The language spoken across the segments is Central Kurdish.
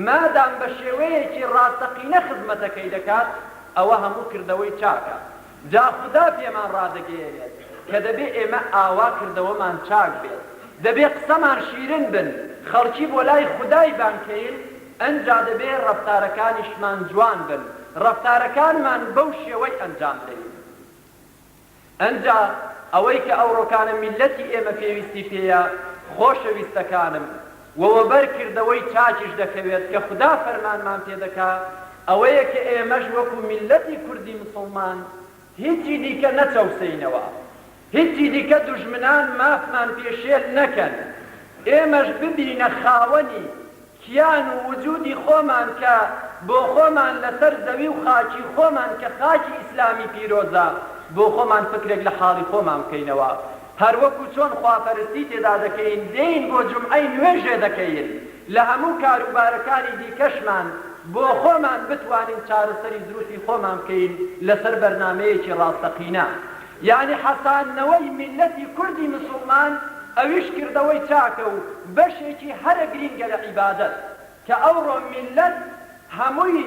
مادام بە شێوەیەکی ڕاستەقینە خزمەتەکەی دەکات ئەوە هەموو کردەوەی چاکە. جا خوددا پێمان ڕادەگەیەنێت کە دەبێ ئێمە ئاوا کردەوەمان چاک بێت، دەبێ قسەمان شیرن بن، خەڵکی بۆ لای خودای بانکەین، ئەنجا دەبێ ڕەفتارەکانیشمان جوان بن، ڕەفتارەکانمان بەو شێوەی ئەنجام بدەین. ئەنجا ئەوەی کە ئەوڕۆکانە میلەتی ئێمە پێویستی پێیە خۆشەویستەکانم وەوەبەر کردەوەی چاکیش دەکەوێت کە خوددا فەرمانمان پێدەکات ئەوەیە کە ئێمەش وەکو میلەتی کوردی مسڵمان هیچی دیکە نەچەوسەینەوە، هیچی دیکە دوژمنان مافمان پێشێل نەکەن، ئێمەش ببینە خاوەنی کیان و وجودی خۆمان کە بۆ خۆمان لەسەر زەوی و خاکی خۆمان کە خاکی ئیسلامی پیرۆزە بۆ خۆمان فکرێک لە حاڵی خۆمان بکەینەوە. هەروەکو چۆن خواپەرستی تێدا دەکەین، دێین بۆ جومعەی نوێژێ دەکەین، لە هەموو کاروبارەکانی دیکەشمان بۆ خۆمان بتوانین چارەسەری دروستی خۆمان بکەین لەسەر بەرنامەیەکی ڕاستەقینە. یعنی حەسانەوەی میلەتی کوردی مسڵمان ئەویش کردەوەی چاکە و بەشێکی هەرە گرینگە لە عیبادەت کە ئەوڕۆ میلەت هەمووی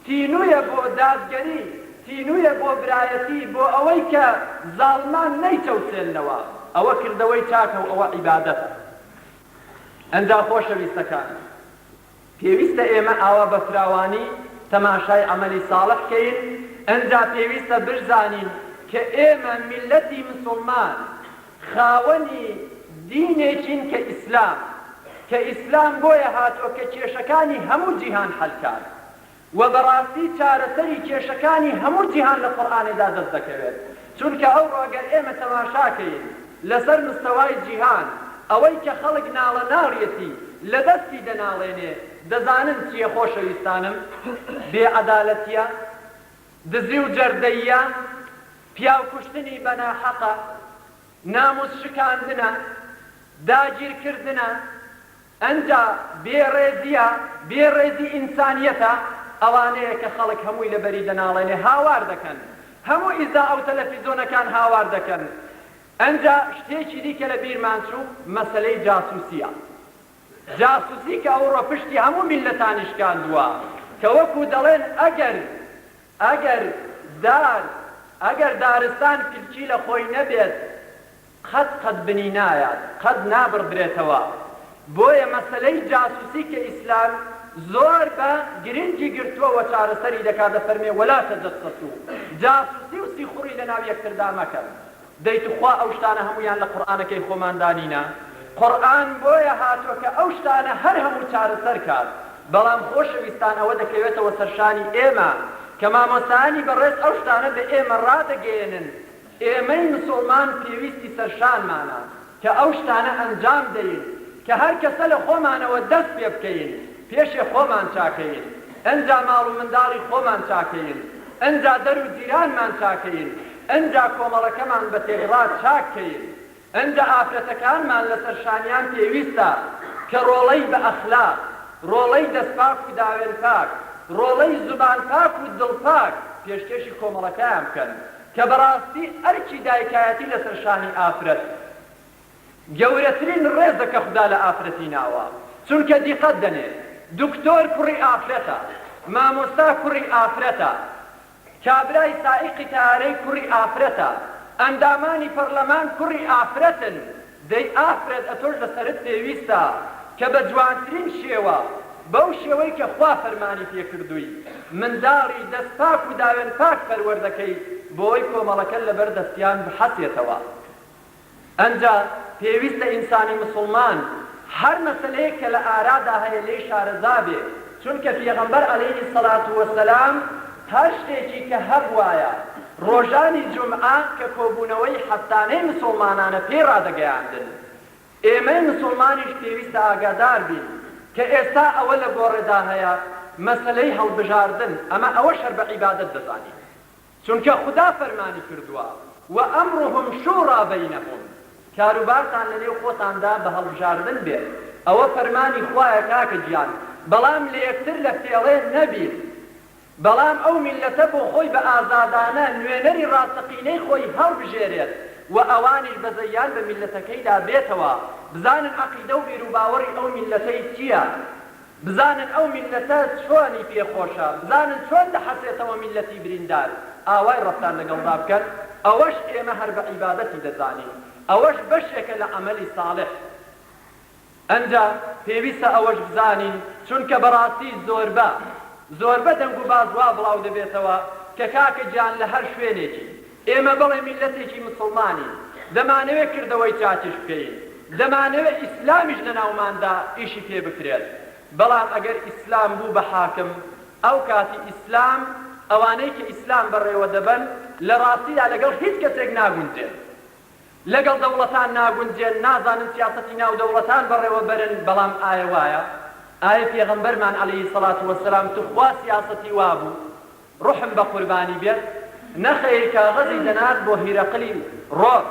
تینوویە بۆ دادگەری، تینوویە بۆ برایەتی، بۆ ئەوەی کە زاڵمان نەیچەوسێنەوە، ئەوە کردەوەی چاکە و ئەوە عیبادەتە. ئەنجا خۆشەویستەکان پێویستە ئێمە ئاوا بە فراوانی تەماشای عەمەلی ساڵح بکەین. ئەنجا پێویستە بشزانین کە ئێمە میلەتی مسڵمان خاوەنی دینێکین کە ئیسلام، کە ئیسلام بۆیە هاتووە کە کێشەکانی هەموو جیهان حەلکات و بەڕاستی چارەسەری کێشەکانی هەموو جیهان لە قورئانێدا دەست دەکەوێت. چونکە ئەوڕۆ ئەگەر ئێمە تەماشاکەین لەسەر مستەوای جیهان ئەوەی کە خەڵک ناڵە ناڕێتی لە دەستی دەناڵێنێ، دەزانن چیە خۆشەویستانم؟ بێعەدالەتیە، دزی و جەردەییە، پیاوکوشتنی بەناحەقە، ناموس شکاندنە، داگیرکردنە، ئەنجا بێڕێزیە، بێڕێزی ئینسانیەتە. ئەوانەیە کە خەڵک هەمووی لەبەری دەناڵێنێ، هاوار دەکەن، هەموو ئیزا ئەو تەلەڤیزۆنەکان هاوار دەکەن. ئەنجا شتێکی دیکە لە بیرمان چوو، مەسەلەی جاسووسیە. جاسووسی کە ئەوڕۆ پشتی هەموو میلەتانی شکاندووە، کە وەکو دەڵێن ئەگەر دارستان پلکی لە خۆی نەبێت قەت بنی نایات، قەت نابڕدرێتەوە. بۆیە مەسەلەی جاسووسی کە ئیسلام زۆر بە گرنگی گرتووە و چارەسەری دەکات، دەفەرمێ وەلا تەجەسەسوو، جاسووسی و سیخوڕی لە ناو یەکتردا مەکەن. دەیتوخوا ئەو شتانە هەموویان لە قورئانەکەی خۆمان دانینە. قورئان بۆیە هاتووە کە ئەو شتانە هەر هەموو چارەسەر کات. بەڵام خۆشەویستان ئەوە دەکەوێتەوە سەرشانی ئێمە کە مامۆستایانی بەڕێز ئەو شتانە بە ئێمە ڕادەگەێنن. ئێمەی مسڵمان پێویستی سەرشانمانە کە ئەو شتانە ئەنجام دەین، کە هەر کەسە لە خۆمانەوە دەست پێ بکەین، پێشێ خۆمان چاکەین، ئەنجا ماڵ و منداڵی خۆمان چاکەین، ئەنجا دەر و جیرانمان چاکەین، ئەنجا کۆمەڵەکەمان بە تێغڕا چاکەین، ئەنجا ئافرەتەکانمان لە سەرشانیان پێویستە کە ڕۆڵەی بە ئەخلاق، ڕۆڵەی دەستپاک و داوێن پاک، ڕۆڵەی زوبان پاک و دڵ پاک پێشکەشی کۆمەڵەکەیان بکەن کە بەڕاستی ئەرکی دایکایەتی لە سەرشانی ئافرەت گەورەترین ڕێزە کە خوددا لە ئافرەتی ناوە. چونکە دیقەت دەنێت دکتۆر کوڕی ئافرەتە، مامۆستا کوڕی ئافرەتە، کابرای سائقی تەیارەی کوڕی ئافرەتە، ئەندامانی پەرلەمان کوڕی ئافرەتن. دەی ئافرەت ئەتۆش لەسەرت پێویستە کە بە جوانترین شێوە، بەو شێوەی کە خوا فەرمانی پێکردووی، منداڵی دەستپاک و داوێن پاک پەروەردەکەی بۆی کۆمەڵەکە لەبەر دەستیان بحەسێتەوە. ئەنجا پێویستە ئینسانی مسڵمان هەر مەسەلەیەک کە لە ئارادا هەیە لێی شارەزا بێ، چونکە پێغەمبەر عەلەیهی سەڵات وەسەلام هەر شتێکی کە هەبوایە ڕۆژانی جومعە کە کۆبوونەوەی هەفتانەی مسڵمانانە پێی ڕادەگەیاندن. ئێمەی مسڵمانیش پێویستە ئاگادار بین کە ئێستا ئەوە لە گۆڕێدا هەیە مەسەلەی هەڵبژاردن، ئەمە ئەوە شەر بە عیبادەت دەزانین، چونکە خوددا فەرمانی کردووە وەئەمڕهم شوڕا بەینەهم، کاروبارتان لەنێو خۆتاندا بە هەڵبژاردن بێت، ئەوە فەرمانی خوایە کاکە گیان. بەڵام لە یەکتر لە فێڵێ نەبین، بەڵام ئەو میلەتە بۆ خۆی بە ئازادانە نوێنەری ڕاستەقینەی خۆی هەڵبژێرێت و ئەوانیش بەزەیان بە میلەتەکەیدا بێتەوە، بزانن عەقیدە و بیرروباوەڕی ئەو میلەتەی چییە. بزانن ئەو میلەتە چۆنی پێخۆشە، بزانن چۆن دەحەسێتەوە میلەتی بریندار، ئاوای ڕەفتار لەگەڵدا بکەن. ئەوەش ئێمە هەر بە عیبادەتی دەزانین، ئەوەش بەشێکە لە عەمەلی ساڵح. ئەنجا پێویستە ئەوەش بزانین، چونکە بەڕاستی زۆربە دەنگ و باز وا بڵاو دەبێتەوە کە کاکە گیان لە هەر شوێنێکی ئێمە بڵێ میلەتێکی مسڵمانی دەمانەوێت کردەوەی چاکش بکەین، دەمانەوێت ئیسلامیش لە ناوماندا ئیشی پێ بکرێت. بەڵام ئەگەر ئیسلام بوو بە حاکم، ئەو کاتی ئیسلام ئەوانەی کە ئیسلام بەڕێوە دەبەن لە ڕاستیدا لەگەڵ هیچ کەسێک ناگونجێن، لەگەڵ دەوڵەتان ناگونجێن، نازانن سیاسەتی ناو دەوڵەتان بەڕێوە بەرن. بەڵام ئایا وایە؟ ئایا پێغەمبەرمان عەلەیهی سەڵات وەسەلام توخوا سیاسەتی وابوو ڕوحم بە قوربانی بێت؟ نەخەیر، کاغەزی دەنات بۆ هیرەقلی ڕۆم،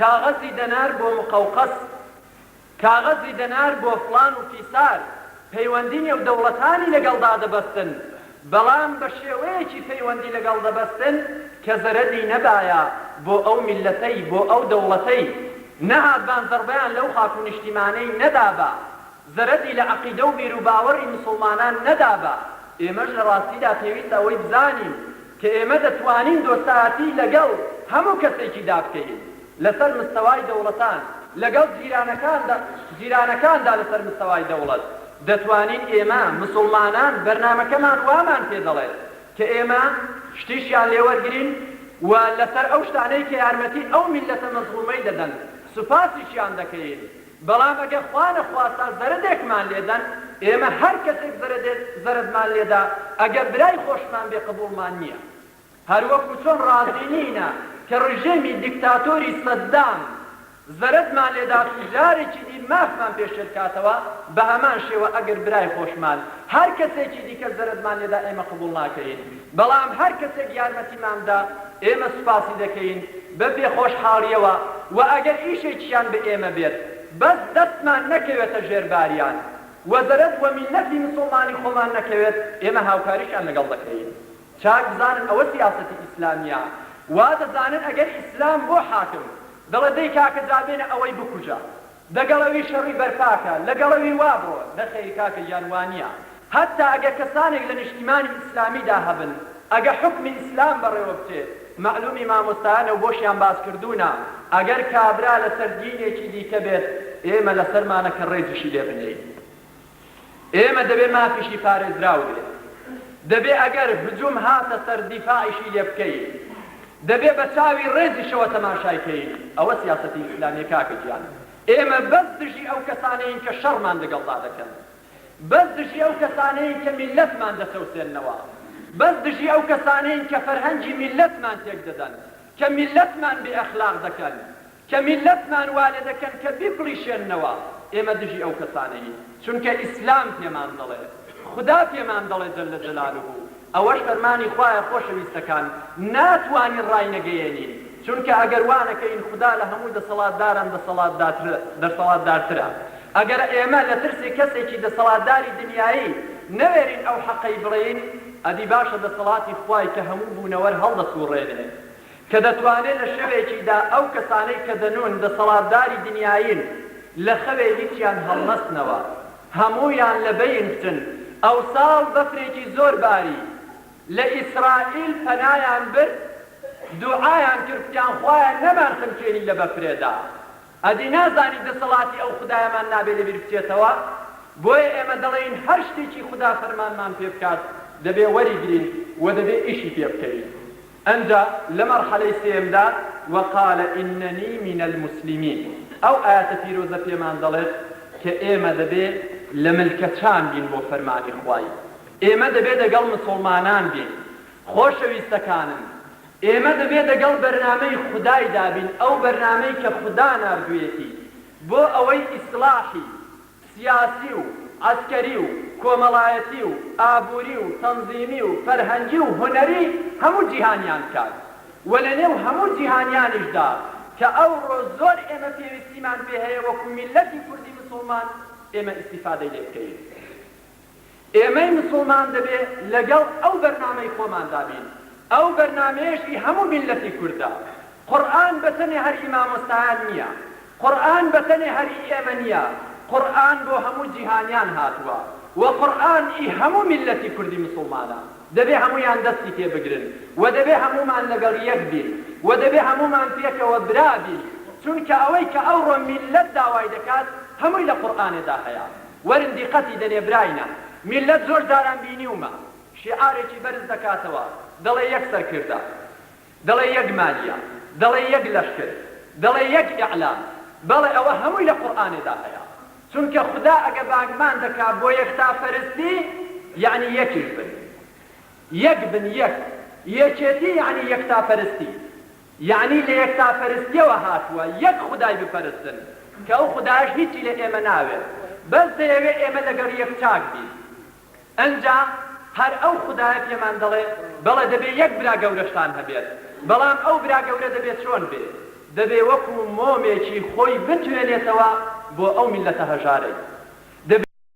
کاغەزی دەنار بۆ مقەوقەس، کاغەزی دەنار بۆ فڵان و فیسار، پەیوەندی نێو دەوڵەتانی لەگەڵدا دەبەستن، بەڵام بە شێوەیەکی پەیوەندی لەگەڵ دەبەستن کە زەرەدی نەبایە بۆ ئەو میلەتەی، بۆ ئەو دەوڵەتەی، نەهات بانزەڕبەیان لەو خاک و نیشتیمانەی نەدابە، زەرەدی لە عەقیدە و بیر و باوەڕی مسڵمانان نەدابە. ئێمەش لە ڕاستیدا پێویستە ئەوەی بزانین کە ئێمە دەتوانین دۆستایەتی لەگەڵ هەموو کەسێکی دابکەین لەسەر مستەوای دەوڵەتان، لەگەڵ جیرانەکاندا لەسەر مستەوای دەوڵەت. دەتوانین ئێمە مسڵمانان بەرنامەکەمان وامان پێ دەڵێت کە ئێمە شتیشیان لێوەرگرین و لەسەر ئەو شتانەی کە یارمەتی ئەو میلەتە مەزڵومەی دەدەن سوپاسیشیان دەکەین. بەڵام ئەگەر خوا نەخواستا زەرەدێکمان لێدەن، ئێمە هەر کەسێک زەرەدمان لێدا ئەگەر برای خۆشمان بێ قبوڵمان نییە. هەروەکو چۆن ڕازی نینە کە ڕژێمی دیکتاتۆری سەددام زەرەدمان لێدا جارێکی دی مافمان پێشێت کاتەوە، بە هەمان شێوە ئەگەر برای خۆشمان هەر کەسێکی دیکە زەرەدمان لێدا ئێمە قبوڵ ناکەین. بەڵام هەر کەسێک یارمەتیماندا ئێمە سوپاسی دەکەین بە پێخۆشحاڵیەوە، و ئەگەر ئیشێکیان بە ئێمە بێت بەس دەستمان نەکەوێتە ژێرباریان و زەرەد و میلەتی مسڵمانی خۆمان نەکەوێت، ئێمە هاوکاریشان لەگەڵ دەکەین. چاک بزانن ئەوە سیاسەتی ئیسلامیە. وا دەزانن ئەگەر ئیسلام بۆ حاکم دەڵێ دەی کاکە جابێنە ئەوەی بکوژە، دەگەڵەوی شەڕی بەرپاکە، لەگەڵەوی وا بڕۆ، نەخەی کاکە جانوانیە. هەتا ئەگەر کەسانێک لە نیشتیمانی ئیسلامیدا هەبن، ئەگەر حکمی ئیسلام بەڕێوە بچێت، معلومی مامۆستایانە و بۆشیان باس کردوونە، ئەگەر کابرا لەسەر دینێکی دیکە بێت، ئێمە لەسەرمانەکە ڕێزیشی لێ بنێین. ئێمە دەبێ مافیشی پارێزراو بێت، دەبێ ئەگەر هجوم هاتە سەر دیفاعیشی لێ بکەین، دەبێ بە چاوی ڕێزیشەوە تەماشایکەین. ئەوە سیاسەتی ئیسلامی کاکە گیان. ئێمە بەس دژی ئەو کەسانەین کە شەڕمان لەگەڵدا دەکەن، بەس دژی ئەو کەسانەین کە میلەتمان دەسەوسێننەوە، بەس دژی ئەو کەسانەین کە فەرهەنگی میلەتمان تێک دەدەن، کە میلەتمان بێ ئەخلاق دەکەن، کە میلەتمان والێ دەکەن کە بیپڵیشێننەوە. ئێمە دژی ئەو کەسانەین، چونکە ئیسلام پێمان دەڵێ، خدا پێمان دەڵێ جەلە جەلالوهو. ئەوەش فەرمانی خوایە خۆشەویستەکان، ناتوانین ڕای نەگەیەنین، چونکە ئەگەر وانەکەین خدا لە هەموو دەسەڵاتداران دەسەڵاتدارترە. ئەگەر ئێمە لە ترسی کەسێکی دەسەڵاتداری دنیایی نەوێرین ئەو حەقەی بڵێین، ئەدی باشە دەسەڵاتی خوای کە هەموو بوونەوەر هەڵدەسوڕێنێ، کە دەتوانێت لە شەوێکیدا ئەو کەسانەی کە دەنون دەسەڵاتداری دنیاین لە خەوێ هیچیان هەڵنەستنەوە، هەموویان لە بەین بچن. ئەو ساڵ بەفرێکی زۆر باری لە ئیسرائیل پەنایان برد، دوعایان کردیان خوایان نەمان خەمکێنی لە بەفرێدا. ئەدی نازانی دەسەڵاتی ئەو خودایەمان نابێ لەبیر بچێتەوە. بۆیە ئێمە دەڵێن هەر شتێکی خدا فەرمانمان پێ بکات دەبێ وەریگرین و دەبێ ئیشی پێ بکەین. ئەنجا لە مەرحەلەی سێمدا وقال إنني من المسلمين، ئەو ئاەتە پیرۆزە پێمان دەڵێت کە ئێمە دەبێ لە ملکەچان بین بۆ فەرمانی خوای، ئێمە دەبێ دەگەڵ مسڵمانان بین. خۆشەویستەکانم، ئێمە دەبێ دەگەڵ بەرنامەی خودای دابین، ئەو بەرنامەی کە خوددا ناردوویەتی بۆ ئەوەی ئیسلاحی سیاسی و عسکەری و کۆمەڵایەتی و ئابووری و تەنزیمی و فەرهەنگی و هونەری هەموو جیهانیان کات، و لە نێو هەموو جیهانیانیشدا کە ئەوڕۆ زۆر ئێمە پێویستیمان پێ هەیە وەکو میلەتی کوردی مسڵمان ئێمە ئیستیفادەی لێ بکەین. ئێمەی مسڵمان دەبێ لەگەڵ ئەو بەرنامەی خۆمان دابین. ئەو بەرنامەیەشی هەموو میلەتی کوردە. قورئان بەتەنێ هەری مامۆستایان نییە، قورئان بەتەنێ هەری ئێمە نییە، قورئان بۆ هەموو جیهانیان هاتووە. وقورئانی هەموو میلەتی کوردی مسلمانە دەبێ هەموویان دەستی تێ بگرن و دەبێ هەموومان لەگەڵ یەک بین و دەبێ هەموومان پێکەوە برابین چونکە ئەوەی کە ئەوڕۆ میلەت داوای دەکات هەمووی لە قورئانێدا هەیە وەرن دیقەتی دەنێ براینە میلەت زۆر جاران بینیومە شیعارێکی بەرز دەکاتەوە دەڵێ یەک سەرکردە دەڵێ یەک مالیە دەڵێ یەک لەشکر دەڵێ یەک ئیعلام بەڵێ ئەوە هەمووی لە قورئانێدا هەیە چونکە خدا ئەگە بانگمان دەکات بۆ یەکتاپەرستی یعنی یەکیش بن یەک بن یەک یەکێتی یعنی یەکتاپەرستی یعنی لە یەکتاپەرستیەوە هاتووە یەک خدای بپەرستن کە ئەو خدایش هیچی لە ئێمە ناوێت بەس دەیەوێت ئێمە لەگەڵ یەک چاک بین ئەنجا هەر ئەو خدایە پێمان دەڵێ بەڵێ دەبێت یەک برا گەورەشتان هەبێت بەڵام ئەو برا گەورە دەبێت چۆن بێت دەبێ وەکو مۆمێکی خۆی بتوێنێتەوە بۆ ئەو میلەتە هەژارەی